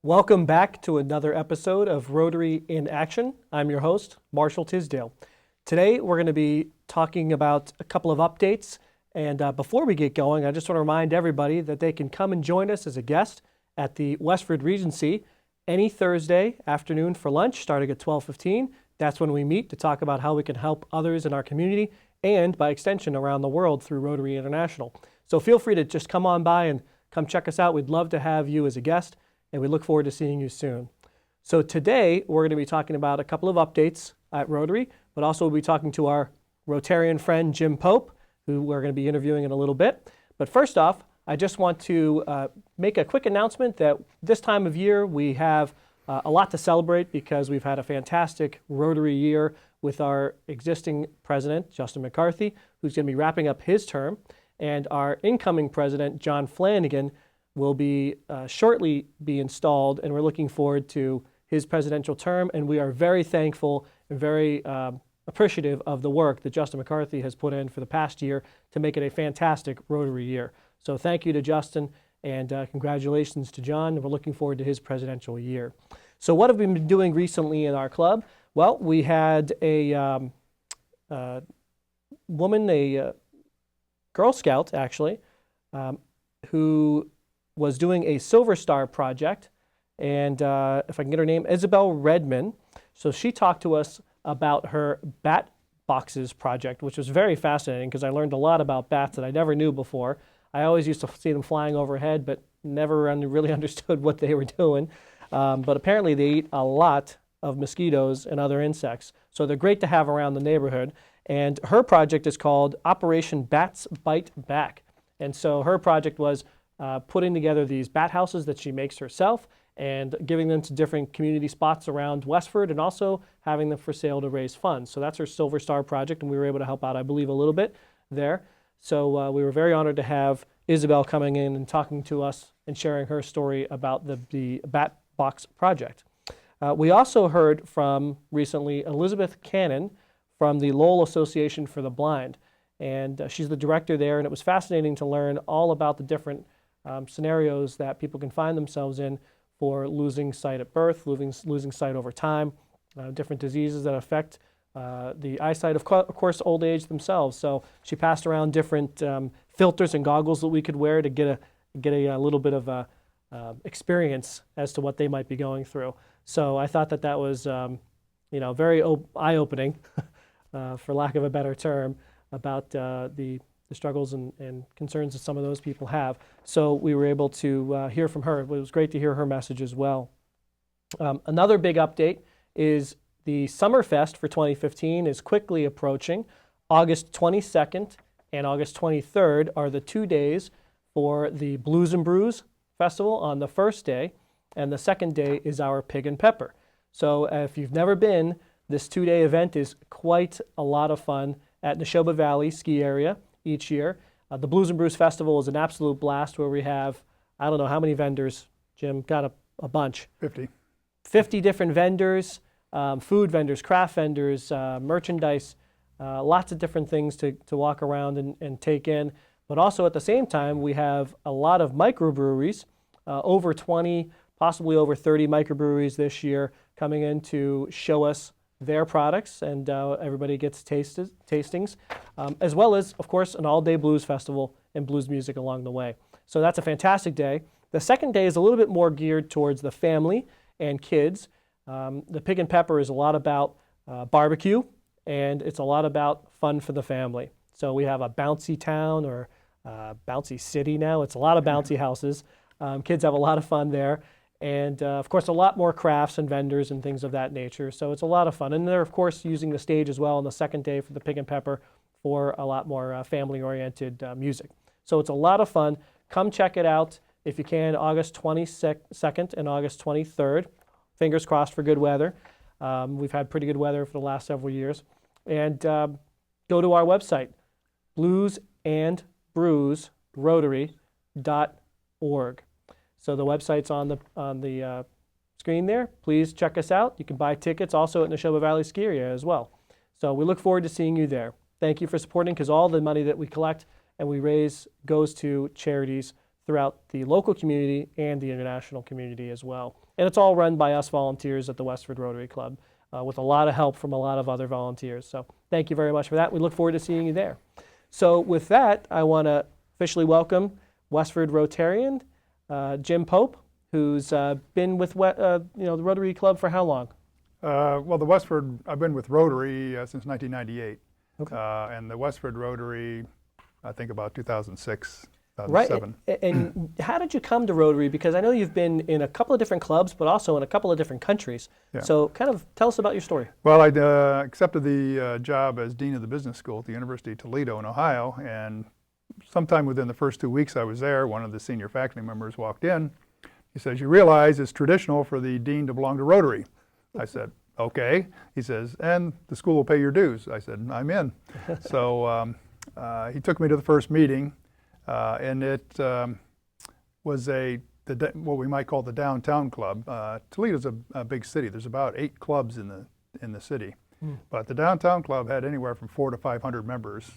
Welcome back to another episode of Rotary in Action. I'm your host, Marshall Tisdale. Today we're going to be talking about a couple of updates, and before we get going, I just want to remind everybody that they can come and join us as a guest at the Westford Regency any Thursday afternoon for lunch starting at 12:15. That's when we meet to talk about how we can help others in our community and, by extension, around the world through Rotary International. So feel free to just come on by and come check us out. We'd love to have you as a guest, and we look forward to seeing you soon. So today, we're going to be talking about a couple of updates at Rotary, but also we'll be talking to our Rotarian friend, Jim Pope, who we're going to be interviewing in a little bit. But first off, I just want to make a quick announcement that this time of year, we have a lot to celebrate because we've had a fantastic Rotary year with our existing president, Justin McCarthy, who's going to be wrapping up his term, and our incoming president, John Flanagan, will be shortly be installed, and we're looking forward to his presidential term, and we are very thankful and very appreciative of the work that Justin McCarthy has put in for the past year to make it a fantastic Rotary year. So thank you to Justin, and congratulations to John. We're looking forward to his presidential year. So what have we been doing recently in our club? Well, we had a woman, a Girl Scout actually, who was doing a Silver Star project, and if I can get her name, Isabel Redman. So she talked to us about her bat boxes project, which was very fascinating because I learned a lot about bats that I never knew before. I always used to see them flying overhead, but never really understood what they were doing. But apparently they eat a lot of mosquitoes and other insects, so they're great to have around the neighborhood. And her project is called Operation Bats Bite Back. And so her project was putting together these bat houses that she makes herself and giving them to different community spots around Westford and also having them for sale to raise funds. So that's her Silver Star project, and we were able to help out, I believe, a little bit there. So we were very honored to have Isabel coming in and talking to us and sharing her story about the Bat Box project. We also heard from recently Elizabeth Cannon from the Lowell Association for the Blind, and she's the director there, and it was fascinating to learn all about the different scenarios that people can find themselves in for losing sight at birth, losing sight over time, different diseases that affect the eyesight, of course, old age themselves. So she passed around different filters and goggles that we could wear to get a little bit of experience as to what they might be going through. So I thought that was very eye-opening, for lack of a better term, about the struggles and concerns that some of those people have. So we were able to hear from her. It was great to hear her message as well. Another big update is the Summerfest for 2015 is quickly approaching. August 22nd and August 23rd are the 2 days for the Blues and Brews Festival on the first day, and the second day is our Pig and Pepper. So if you've never been, this 2-day event is quite a lot of fun at Neshoba Valley ski area each year. The Blues and Brews Festival is an absolute blast where we have, I don't know how many vendors, Jim, got a bunch. 50 different vendors, food vendors, craft vendors, merchandise, lots of different things to walk around and take in. But also at the same time, we have a lot of microbreweries, over 20, possibly over 30 microbreweries this year coming in to show us their products, and everybody gets tastings, as well as, of course, an all-day blues festival and blues music along the way. So that's a fantastic day. The second day is a little bit more geared towards the family and kids. The Pig and Pepper is a lot about barbecue, and it's a lot about fun for the family. So we have a bouncy town or bouncy city now. It's a lot of bouncy houses. Kids have a lot of fun there. And, of course, a lot more crafts and vendors and things of that nature. So it's a lot of fun. And they're, of course, using the stage as well on the second day for the Pig and Pepper for a lot more family-oriented music. So it's a lot of fun. Come check it out if you can, August 22nd and August 23rd. Fingers crossed for good weather. We've had pretty good weather for the last several years. And go to our website, bluesandbrewsrotary.org. So the website's on the screen there. Please check us out. You can buy tickets also at Neshoba Valley Ski Area as well. So we look forward to seeing you there. Thank you for supporting, because all the money that we collect and we raise goes to charities throughout the local community and the international community as well. And it's all run by us volunteers at the Westford Rotary Club with a lot of help from a lot of other volunteers. So thank you very much for that. We look forward to seeing you there. So with that, I want to officially welcome Westford Rotarian Jim Pope, who's been with the Rotary Club for how long? Well, I've been with Rotary since 1998. Okay. And the Westford Rotary, I think about 2006, Right. 2007. And how did you come to Rotary? Because I know you've been in a couple of different clubs, but also in a couple of different countries. Yeah. So kind of tell us about your story. Well, I accepted the job as Dean of the Business School at the University of Toledo in Ohio, and sometime within the first 2 weeks I was there, one of the senior faculty members walked in. He says, "You realize it's traditional for the dean to belong to Rotary." I said, "Okay." He says, "And the school will pay your dues." I said, "I'm in." So he took me to the first meeting, and it was what we might call the downtown club. Toledo's a big city. There's about 8 clubs in the city. But the downtown club had anywhere from 400 to 500 members,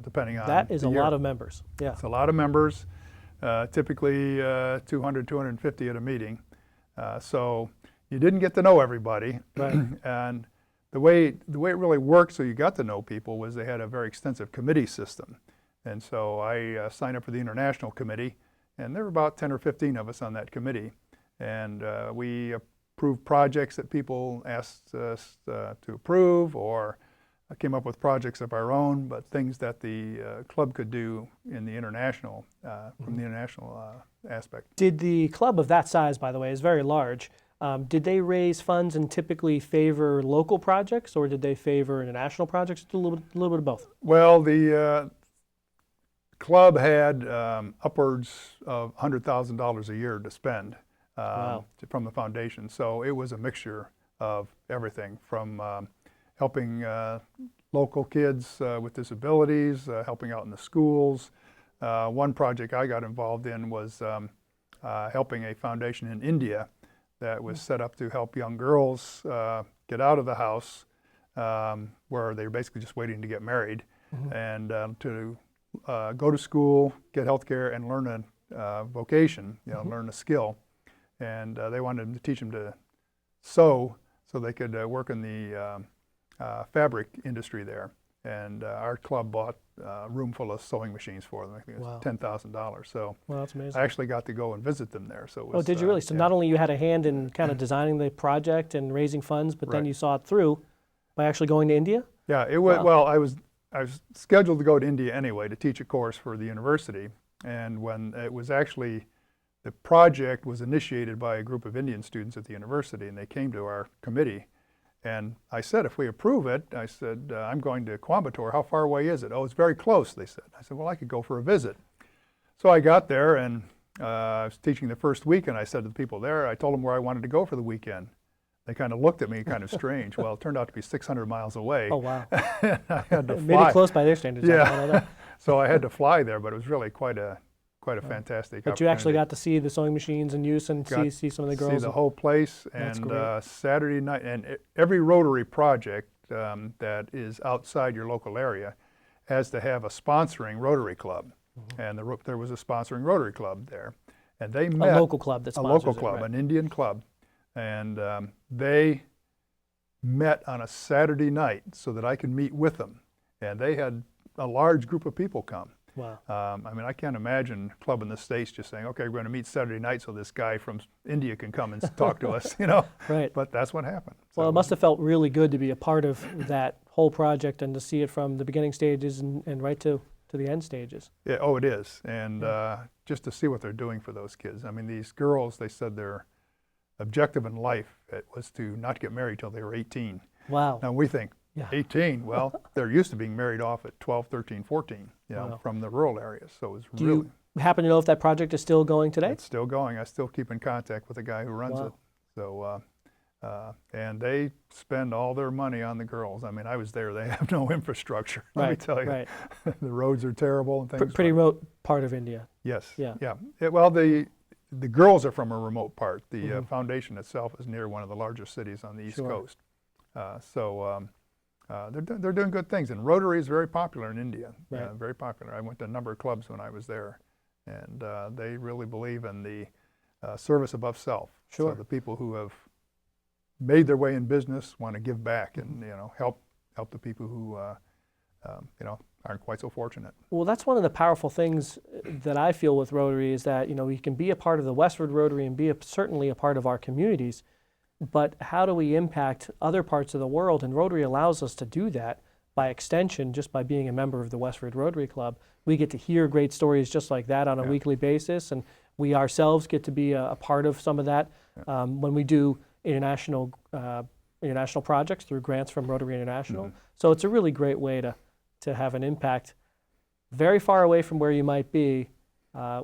depending on That is the a year. lot of members. Yeah. It's a lot of members, typically 200, 250 at a meeting. So you didn't get to know everybody. Right. And the way it really worked, so you got to know people, was they had a very extensive committee system. And so I signed up for the international committee, and there were about 10 or 15 of us on that committee. And we approved projects that people asked us to approve, or came up with projects of our own, but things that the club could do in the international, from the international aspect. Did the club of that size, by the way, is very large. Did they raise funds and typically favor local projects, or did they favor international projects? A little bit of both. Well, the club had upwards of $100,000 a year to spend Wow. from the foundation. So it was a mixture of everything from helping local kids with disabilities, helping out in the schools. One project I got involved in was helping a foundation in India that was set up to help young girls get out of the house where they were basically just waiting to get married, and to go to school, get health care, and learn a vocation, learn a skill. And they wanted to teach them to sew so they could work in the fabric industry there. And our club bought a room full of sewing machines for them. I think it was Wow. $10,000. So Well, that's amazing. I actually got to go and visit them there. So it was, Oh, did you really? So yeah. not only you had a hand in kind of designing the project and raising funds, but then Right. you saw it through by actually going to India? Yeah, it was. Wow. Well, I was scheduled to go to India anyway to teach a course for the university, and when it was actually, the project was initiated by a group of Indian students at the university, and they came to our committee, and I said, if we approve it, I said, I'm going to Coimbatore. How far away is it? Oh, it's very close, they said. I said, well, I could go for a visit. So I got there, and I was teaching the first week, and I said to the people there, I told them where I wanted to go for the weekend. They kind of looked at me kind of strange. Well, it turned out to be 600 miles away. Oh, wow. I had to fly. Maybe close by their standards. I don't Yeah. know. So I had to fly there, but it was really quite a fantastic But you actually opportunity. got to see the sewing machines in use and Got see some of the girls. See the whole place. That's And great. Saturday night, and every Rotary project that is outside your local area has to have a sponsoring Rotary club. And there was a sponsoring Rotary club there. And they met. A local club that A sponsors local it, club, right. an Indian club. And they met on a Saturday night so that I could meet with them. And they had a large group of people come. Wow. I mean, I can't imagine a club in the States just saying, okay, we're going to meet Saturday night so this guy from India can come and talk to us, Right. But that's what happened. Well, So, it must have felt really good to be a part of that whole project and to see it from the beginning stages and right to the end stages. Yeah, oh, it is. And just to see what they're doing for those kids. I mean, these girls, they said their objective in life was to not get married till they were 18. Wow. Now we think, Yeah. 18, well, they're used to being married off at 12, 13, 14, Wow. from the rural areas. So it was Do really, you happen to know if that project is still going today? it's still going. I still keep in contact with the guy who runs Wow. it. So, and they spend all their money on the girls. I mean, I was there. They have no infrastructure. Let me Right, tell you, right. the roads are terrible and things. Pretty but- remote part of India. Yes. Yeah. Yeah. Well, the girls are from a remote part. The Mhm. foundation itself is near one of the larger cities on the East Sure. Coast. They're doing good things. And Rotary is very popular in India. Right. Very popular. I went to a number of clubs when I was there, and they really believe in the service above self. Sure. So the people who have made their way in business want to give back and help the people who aren't quite so fortunate. Well, that's one of the powerful things that I feel with Rotary is that we can be a part of the Westford Rotary and be certainly a part of our communities, but how do we impact other parts of the world? And Rotary allows us to do that by extension, just by being a member of the Westford Rotary Club. We get to hear great stories just like that on a weekly basis, and we ourselves get to be a part of some of that when we do international projects through grants from Rotary International. So it's a really great way to have an impact very far away from where you might be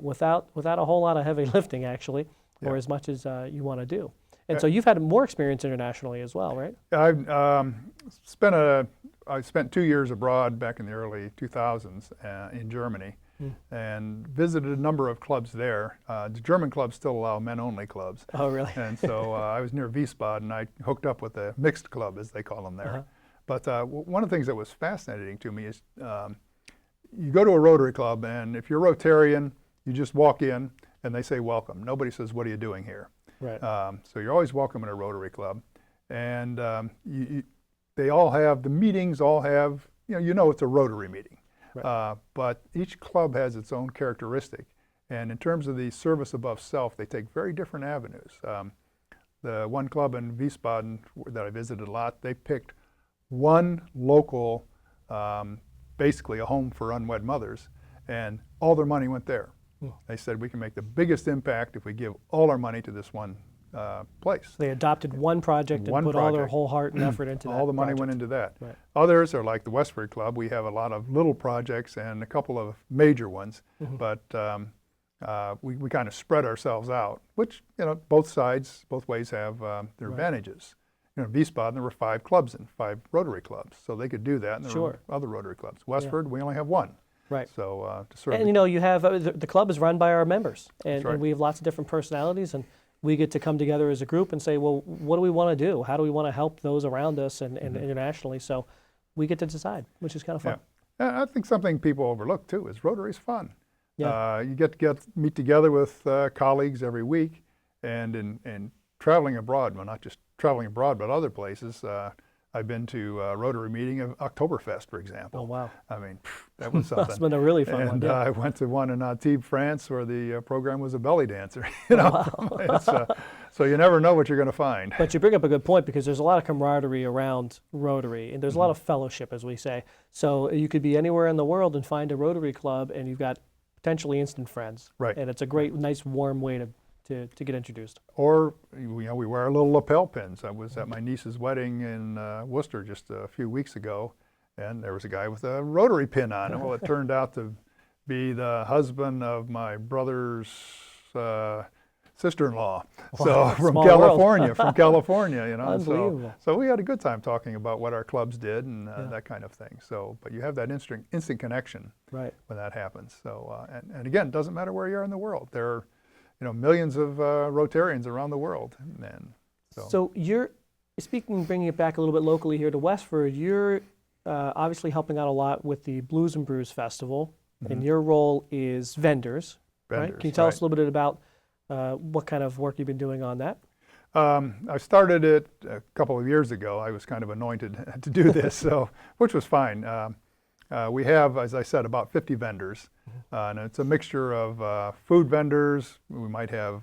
without a whole lot of heavy lifting, actually, or as much as you want to do. And so you've had more experience internationally as well, right? I spent 2 years abroad back in the early 2000s in Germany and visited a number of clubs there. The German clubs still allow men-only clubs. Oh, really? And so I was near Wiesbaden. I hooked up with a mixed club, as they call them there. But one of the things that was fascinating to me is you go to a Rotary Club, and if you're Rotarian, you just walk in, and they say welcome. Nobody says, what are you doing here? Right. So you're always welcome in a Rotary Club. And they all have, the meetings all have, it's a Rotary meeting. Right. But each club has its own characteristic. And in terms of the service above self, they take very different avenues. The one club in Wiesbaden that I visited a lot, they picked one local, basically a home for unwed mothers, and all their money went there. They said, we can make the biggest impact if we give all our money to this one place. They adopted one project and put all their whole heart and effort into that. All the money went into that. Right. Others are like the Westford Club. We have a lot of little projects and a couple of major ones, but we kind of spread ourselves out, which, both ways have their advantages. In Wiesbaden, there were 5 clubs and 5 Rotary clubs, so they could do that, and there were other Rotary clubs. Westford, we only have 1. Right. So to serve. And you have the club is run by our members, and we have lots of different personalities, and we get to come together as a group and say, well, what do we want to do? How do we want to help those around us and internationally? So we get to decide, which is kind of fun. Yeah. I think something people overlook too is Rotary's fun. Yeah. You get to meet together with colleagues every week, and in traveling abroad, well, not just traveling abroad, but other places. I've been to a Rotary meeting of Oktoberfest, for example. Oh, wow. I mean, that was something. That's been a really fun one. And I went to one in Antibes, France, where the program was a belly dancer. Wow. So you never know what you're going to find. But you bring up a good point, because there's a lot of camaraderie around Rotary, and there's a lot of fellowship, as we say. So you could be anywhere in the world and find a Rotary club, and you've got potentially instant friends. Right. And it's a great, nice, warm way to get introduced. Or we wear our little lapel pins. I was at my niece's wedding in Worcester just a few weeks ago, and there was a guy with a Rotary pin on him. Well, it turned out to be the husband of my brother's sister-in-law. Wow, so from California, Unbelievable. So we had a good time talking about what our clubs did and that kind of thing. So, but you have that instant connection when that happens. So, and again, it doesn't matter where you are in the world. There are millions of Rotarians around the world. And so you're bringing it back a little bit locally here to Westford, you're obviously helping out a lot with the Blues and Brews Festival, and your role is vendors, right? Can you tell us a little bit about what kind of work you've been doing on that? I started it a couple of years ago. I was kind of anointed to do this, which was fine. We have, as I said, about 50 vendors, and it's a mixture of food vendors. We might have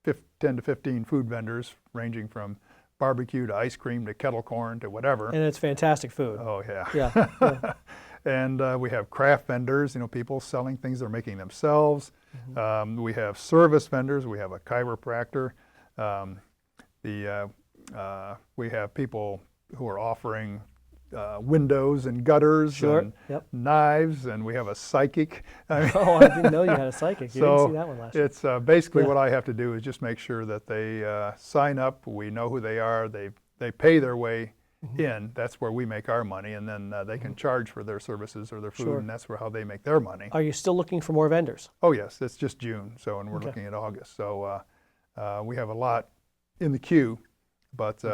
10 to 15 food vendors, ranging from barbecue to ice cream to kettle corn to whatever. And it's fantastic food. Oh, yeah. Yeah. And we have craft vendors, people selling things they're making themselves. We have service vendors. We have a chiropractor. We have people who are offering windows and gutters and knives, and we have a psychic. I didn't know you had a psychic. You didn't see that one last year. It's basically what I have to do is just make sure that they sign up. We know who they are. They pay their way in. That's where we make our money, and then they can charge for their services or their food, and that's how they make their money. Are you still looking for more vendors? Oh yes, it's just June, and we're looking at August. So we have a lot in the queue, but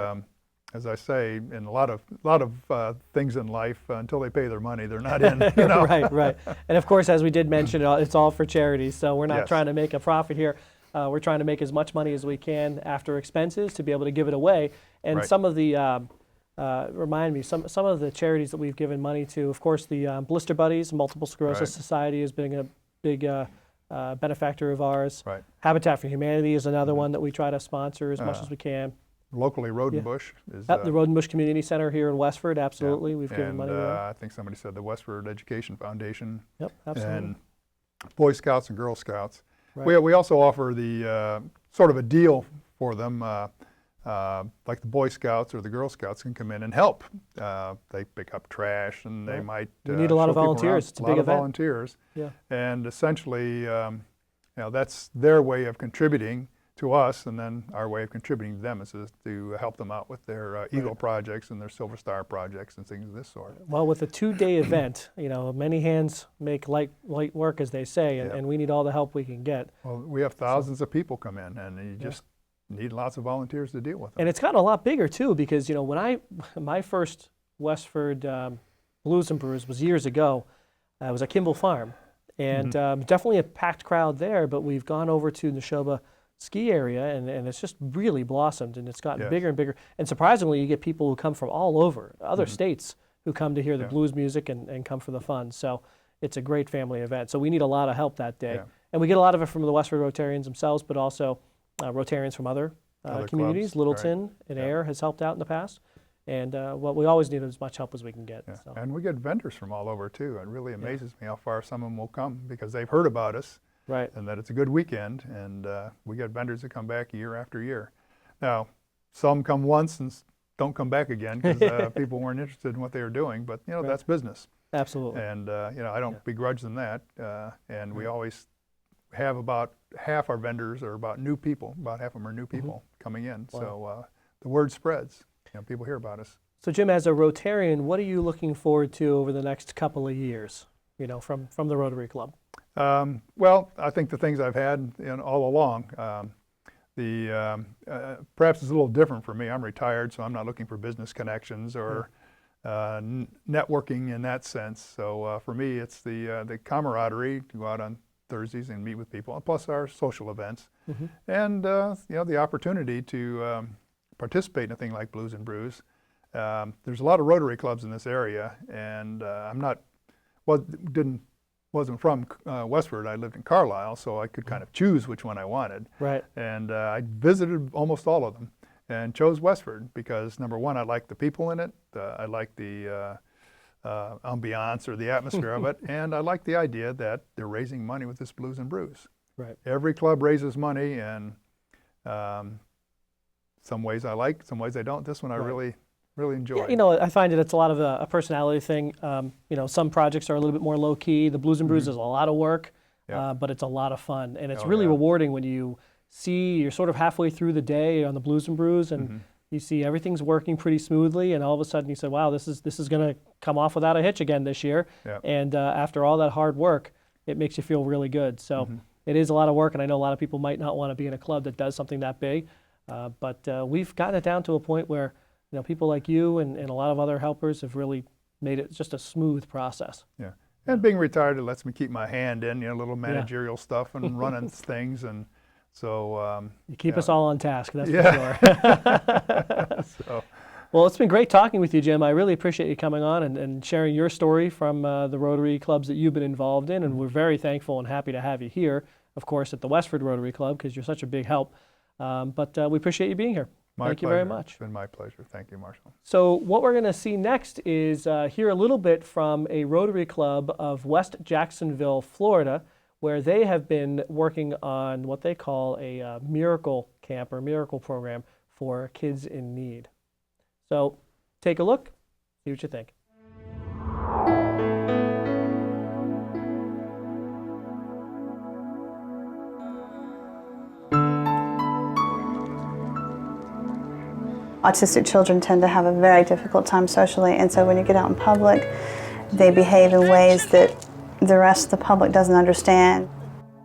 as I say, in a lot of things in life, until they pay their money, they're not in. Right. And of course, as we did mention, it's all for charity, so we're not trying to make a profit here. We're trying to make as much money as we can after expenses to be able to give it away. And Right. some of the, remind me, some of the charities that we've given money to, of course, the Blister Buddies, Multiple Sclerosis Right. Society has been a big benefactor of ours. Right. Habitat for Humanity is another one that we try to sponsor as much as we can. Locally, Road and Bush is The Road and Bush Community Center here in Westford, absolutely. yeah. We've given and, money there. I think somebody said the Westford Education Foundation. Yep, absolutely. And Boy Scouts and Girl Scouts. Right. We also offer the sort of a deal for them, like the Boy Scouts or the Girl Scouts can come in and help. They pick up trash, and they might We need a lot show of people around. volunteers. It's a lot big of event. volunteers. Yeah. And essentially, that's their way of contributing to us, and then our way of contributing to them is to help them out with their Eagle projects and their Silver Star projects and things of this sort. Well, with a 2-day event, many hands make light work, as they say, and we need all the help we can get. Well, we have thousands of people come in, and you just need lots of volunteers to deal with them. And it's gotten a lot bigger too, because when my first Westford Blues and Brews was years ago. It was at Kimball Farm, and definitely a packed crowd there. But we've gone over to Neshoba ski area, and it's just really blossomed, and it's gotten bigger and bigger. And surprisingly, you get people who come from all over, other states, who come to hear the blues music and come for the fun. So it's a great family event. So we need a lot of help that day. And we get a lot of it from the Westford Rotarians themselves, but also Rotarians from other communities. clubs, Littleton and Air has helped out in the past. And what we always need is as much help as we can get. So. And we get vendors from all over too. It really amazes me how far some of them will come because they've heard about us. Right. And that it's a good weekend, and we get vendors that come back year after year. Now, some come once and don't come back again because people weren't interested in what they were doing, but that's business. Absolutely. And I don't begrudge them that. And we always have about half our vendors are about new people. About half of them are new people coming in. Wow. So the word spreads. People hear about us. So Jim, as a Rotarian, what are you looking forward to over the next couple of years? From the Rotary Club. Well, I think the things I've had all along, perhaps it's a little different for me. I'm retired, so I'm not looking for business connections or networking in that sense. So for me, it's the camaraderie to go out on Thursdays and meet with people, plus our social events, and the opportunity to participate in a thing like Blues and Brews. There's a lot of Rotary clubs in this area, and wasn't from Westford. I lived in Carlisle, so I could kind of choose which one I wanted. Right. And I visited almost all of them and chose Westford because, number one, I like the people in it. I like the ambiance or the atmosphere of it. And I like the idea that they're raising money with this Blues and Brews. Right. Every club raises money, and some ways I like, some ways I don't. This one I really enjoy. Yeah, I find it's a lot of a personality thing. Some projects are a little bit more low key. The Blues and Brews is a lot of work, but it's a lot of fun, and it's really rewarding when you see you're sort of halfway through the day on the Blues and Brews, and you see everything's working pretty smoothly, and all of a sudden you say, "Wow, this is going to come off without a hitch again this year." And after all that hard work, it makes you feel really good. So it is a lot of work, and I know a lot of people might not want to be in a club that does something that big, but we've gotten it down to a point where people like you and a lot of other helpers have really made it just a smooth process. Yeah, and being retired, it lets me keep my hand in, little managerial stuff and running things, and so. You keep us all on task, that's for sure. Well, it's been great talking with you, Jim. I really appreciate you coming on and sharing your story from the Rotary clubs that you've been involved in, and we're very thankful and happy to have you here, of course, at the Westford Rotary Club, because you're such a big help. But we appreciate you being here. Thank you very much. It's been my pleasure. Thank you, Marshall. So what we're going to see next is hear a little bit from a Rotary Club of West Jacksonville, Florida, where they have been working on what they call a miracle camp or miracle program for kids in need. So take a look, see what you think. Autistic children tend to have a very difficult time socially, and so when you get out in public, they behave in ways that the rest of the public doesn't understand.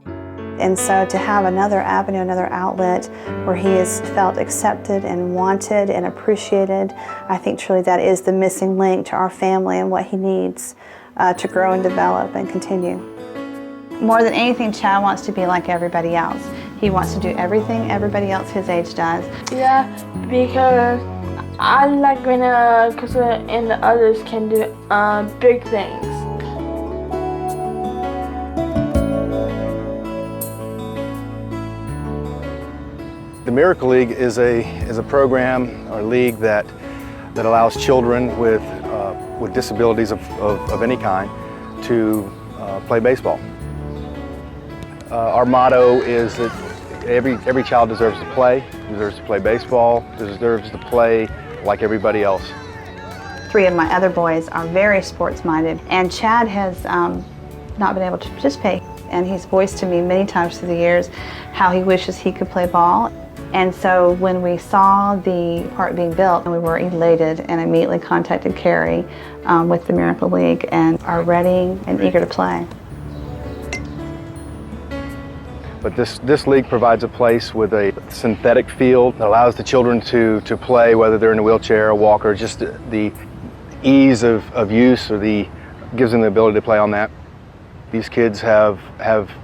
And so to have another avenue, another outlet where he is felt accepted and wanted and appreciated, I think truly that is the missing link to our family and what he needs to grow and develop and continue. More than anything, Chad wants to be like everybody else. He wants to do everything everybody else his age does. Yeah, because I like when and the others can do big things. The Miracle League is a program or league that allows children with disabilities of any kind to play baseball. Our motto is that every child deserves to play baseball, deserves to play like everybody else. 3 of my other boys are very sports-minded, and Chad has not been able to participate, and he's voiced to me many times through the years how he wishes he could play ball. And so when we saw the park being built, we were elated and immediately contacted Carrie with the Miracle League and are ready and eager to play. But this league provides a place with a synthetic field that allows the children to play, whether they're in a wheelchair, a walker, just the ease of use, or gives them the ability to play on that. These kids have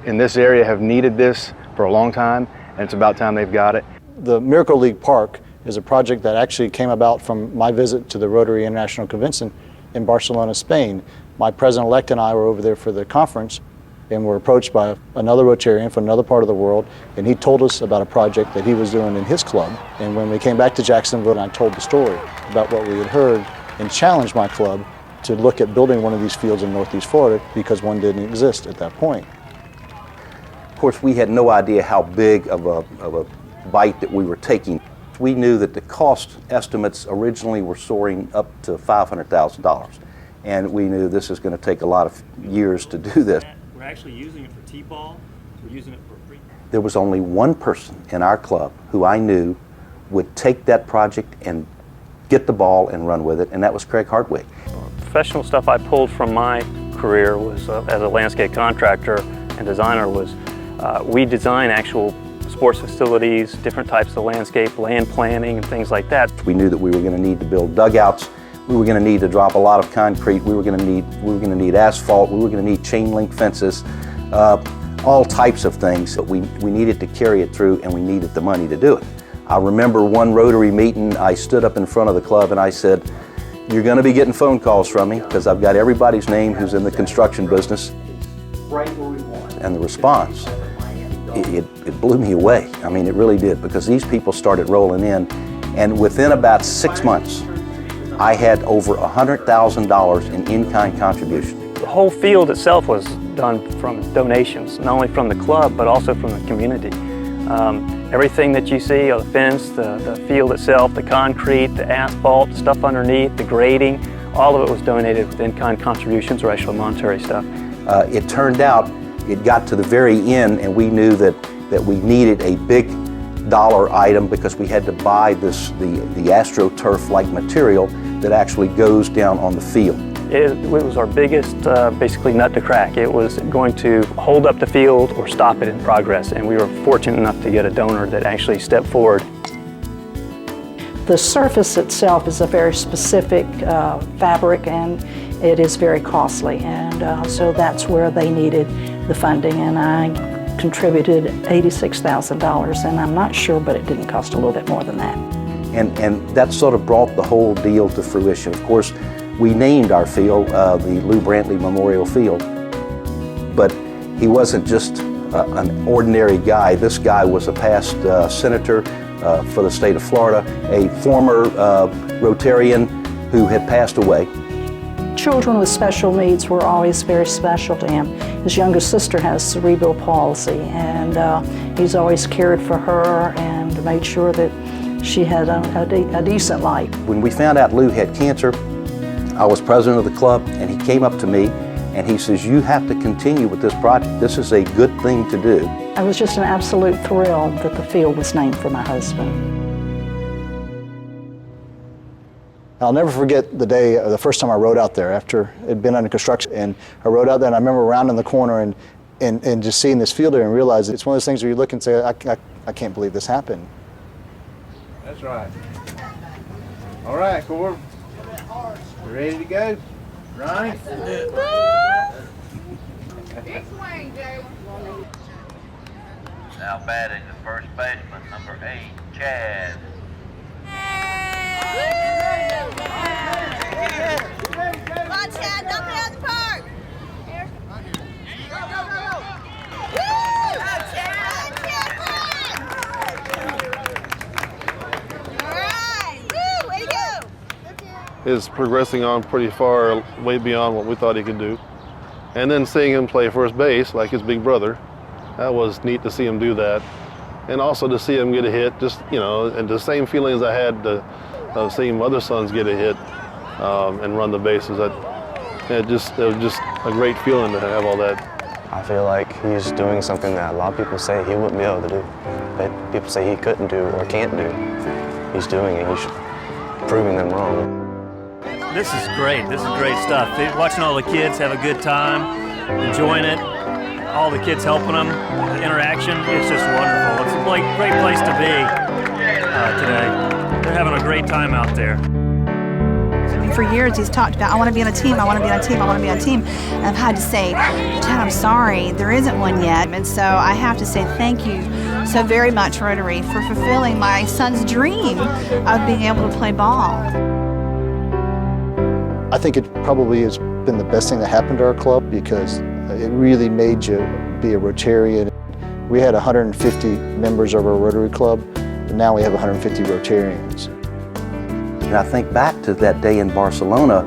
in this area have needed this for a long time, and it's about time they've got it. The Miracle League Park is a project that actually came about from my visit to the Rotary International Convention in Barcelona, Spain. My president-elect and I were over there for the conference and were approached by another Rotarian from another part of the world, and he told us about a project that he was doing in his club. And when we came back to Jacksonville and I told the story about what we had heard and challenged my club to look at building one of these fields in Northeast Florida because one didn't exist at that point. Of course, we had no idea how big of a bite that we were taking. We knew that the cost estimates originally were soaring up to $500,000, and we knew this is going to take a lot of years to do this. We're actually using it for T-ball. We're using it for free. There was only one person in our club who I knew would take that project and get the ball and run with it, and that was Craig Hartwig. Professional stuff I pulled from my career was as a landscape contractor and designer was we design actual sports facilities, different types of landscape, land planning, and things like that. We knew that we were going to need to build dugouts. We were going to need to drop a lot of concrete. We were going to need asphalt. We were going to need chain link fences, all types of things. But we needed to carry it through, and we needed the money to do it. I remember one Rotary meeting, I stood up in front of the club and I said, "You're going to be getting phone calls from me because I've got everybody's name who's in the construction business." And the response, it blew me away. I mean, it really did, because these people started rolling in, and within about 6 months, I had over $100,000 in in-kind contribution. The whole field itself was done from donations, not only from the club, but also from the community. Everything that you see, the fence, the field itself, the concrete, the asphalt, the stuff underneath, the grading, all of it was donated with in-kind contributions or actual monetary stuff. It turned out, it got to the very end, and we knew that we needed a big dollar item because we had to buy the AstroTurf-like material that actually goes down on the field. It was our biggest, basically, nut to crack. It was going to hold up the field or stop it in progress, and we were fortunate enough to get a donor that actually stepped forward. The surface itself is a very specific fabric, and it is very costly, and so that's where they needed the funding, and I contributed $86,000, and I'm not sure, but it didn't cost a little bit more than that. And that sort of brought the whole deal to fruition. Of course, we named our field the Lou Brantley Memorial Field, but he wasn't just an ordinary guy. This guy was a past senator for the state of Florida, a former Rotarian who had passed away. Children with special needs were always very special to him. His younger sister has cerebral palsy, and he's always cared for her and made sure that she had a decent life. When we found out Lou had cancer, I was president of the club, and he came up to me and he says, "You have to continue with this project. This is a good thing to do." It was just an absolute thrill that the field was named for my husband. I'll never forget the day, the first time I rode out there after it had been under construction, and I rode out there and I remember rounding the corner and just seeing this field there and realize it's one of those things where you look and say, I can't believe this happened. That's right. All right, Corb. You ready to go? Ronnie? Now batting the first baseman, number 8, Chad. Come on, Chad, knock it out of the park. Go, go, go. Woo! Go, Chad, Chad, all right, woo, way to go. Is progressing on pretty far, way beyond what we thought he could do. And then seeing him play first base like his big brother, that was neat to see him do that. And also to see him get a hit, just, you know, and the same feelings I had of seeing other sons get a hit and run the bases. It was just a great feeling to have all that. I feel like he's doing something that a lot of people say he wouldn't be able to do, that people say he couldn't do or can't do. He's doing it. He's proving them wrong. This is great. This is great stuff. Watching all the kids have a good time, enjoying it, all the kids helping them, the interaction, it's just wonderful. It's a great place to be today. They're having a great time out there. I mean, for years he's talked about, I want to be on a team, I want to be on a team, I want to be on a team. And I've had to say, Dad, I'm sorry, there isn't one yet. And so I have to say thank you so very much, Rotary, for fulfilling my son's dream of being able to play ball. I think it probably has been the best thing that happened to our club because it really made you be a Rotarian. We had 150 members of our Rotary Club, and now we have 150 Rotarians. And I think back to that day in Barcelona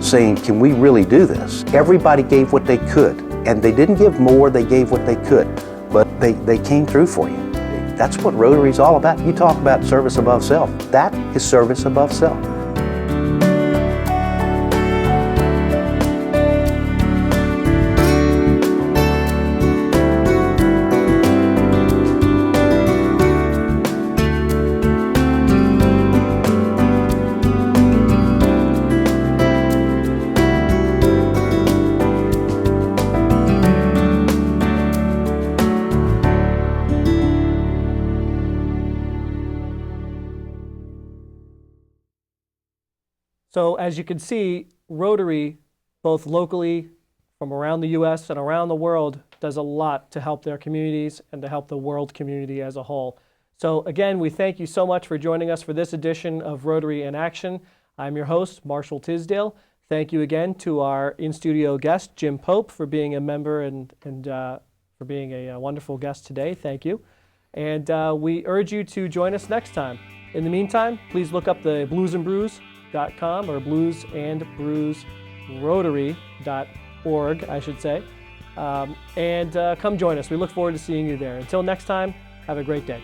saying, can we really do this? Everybody gave what they could, and they didn't give more, they gave what they could, but they came through for you. That's what Rotary's all about. You talk about service above self. That is service above self. So as you can see, Rotary, both locally from around the U.S. and around the world, does a lot to help their communities and to help the world community as a whole. So again, we thank you so much for joining us for this edition of Rotary in Action. I'm your host, Marshall Tisdale. Thank you again to our in-studio guest, Jim Pope, for being a member and for being a wonderful guest today. Thank you. And we urge you to join us next time. In the meantime, please look up the bluesandbrews.com or bluesandbrewsrotary.org, I should say, and come join us. We look forward to seeing you there. Until next time, have a great day.